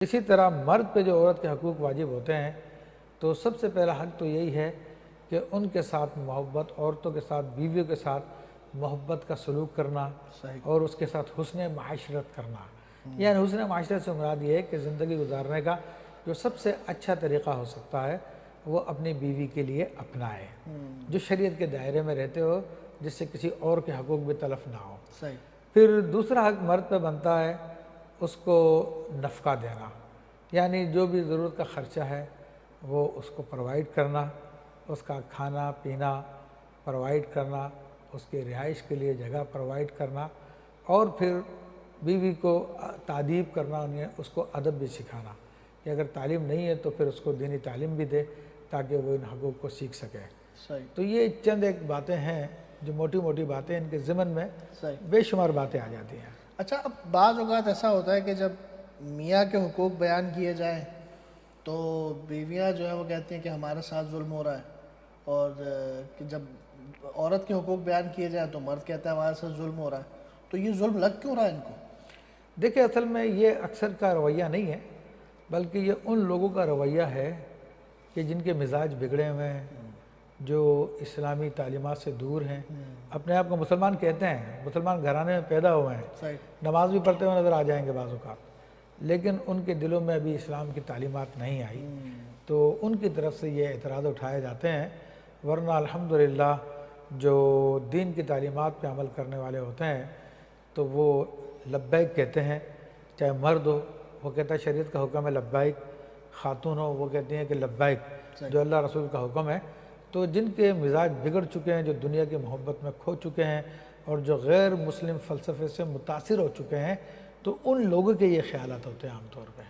اسی طرح مرد پہ جو عورت کے حقوق واجب ہوتے ہیں تو سب سے پہلا حق تو یہی ہے کہ ان کے ساتھ محبت، عورتوں کے ساتھ، بیویوں کے ساتھ محبت کا سلوک کرنا اور اس کے ساتھ حسن معاشرت کرنا۔ یعنی حسن معاشرت سے مراد یہ ہے کہ زندگی گزارنے کا جو سب سے اچھا طریقہ ہو سکتا ہے وہ اپنی بیوی کے لیے اپنائے، جو شریعت کے دائرے میں رہتے ہو، جس سے کسی اور کے حقوق بھی تلف نہ ہو۔ پھر دوسرا حق مرد پہ بنتا ہے اس کو نفقہ دینا، یعنی جو بھی ضرورت کا خرچہ ہے وہ اس کو پرووائڈ کرنا، اس کا کھانا پینا پرووائڈ کرنا، اس کی رہائش کے لیے جگہ پرووائڈ کرنا، اور پھر بیوی کو تادیب کرنا، انہیں اس کو ادب بھی سکھانا کہ اگر تعلیم نہیں ہے تو پھر اس کو دینی تعلیم بھی دے تاکہ وہ ان حقوق کو سیکھ سکے۔ تو یہ چند ایک باتیں ہیں جو موٹی موٹی باتیں، ان کے ضمن میں بے شمار باتیں آ جاتی ہیں۔ اچھا، اب بعض اوقات ایسا ہوتا ہے کہ جب میاں کے حقوق بیان کیے جائیں تو بیویاں جو ہیں وہ کہتی ہیں کہ ہمارے ساتھ ظلم ہو رہا ہے، اور کہ جب عورت کے حقوق بیان کیے جائیں تو مرد کہتا ہے ہمارے ساتھ ظلم ہو رہا ہے۔ تو یہ ظلم لگ کیوں رہا ہے ان کو؟ دیکھیں، اصل میں یہ اکثر کا رویہ نہیں ہے، بلکہ یہ ان لوگوں کا رویہ ہے کہ جن کے مزاج بگڑے ہوئے ہیں، جو اسلامی تعلیمات سے دور ہیں، اپنے آپ کو مسلمان کہتے ہیں، مسلمان گھرانے میں پیدا ہوئے ہیں، نماز بھی پڑھتے ہوئے نظر آ جائیں گے بعض اوقات، لیکن ان کے دلوں میں ابھی اسلام کی تعلیمات نہیں آئی، تو ان کی طرف سے یہ اعتراض اٹھائے جاتے ہیں۔ ورنہ الحمدللہ جو دین کی تعلیمات پہ عمل کرنے والے ہوتے ہیں تو وہ لبیک کہتے ہیں، چاہے مرد ہو وہ کہتا ہے شریعت کا حکم ہے لبیک، خاتون ہو وہ کہتی ہیں کہ لبیک، جو اللہ رسول کا حکم ہے۔ تو جن کے مزاج بگڑ چکے ہیں، جو دنیا کی محبت میں کھو چکے ہیں اور جو غیر مسلم فلسفے سے متاثر ہو چکے ہیں، تو ان لوگوں کے یہ خیالات ہوتے ہیں عام طور پہ۔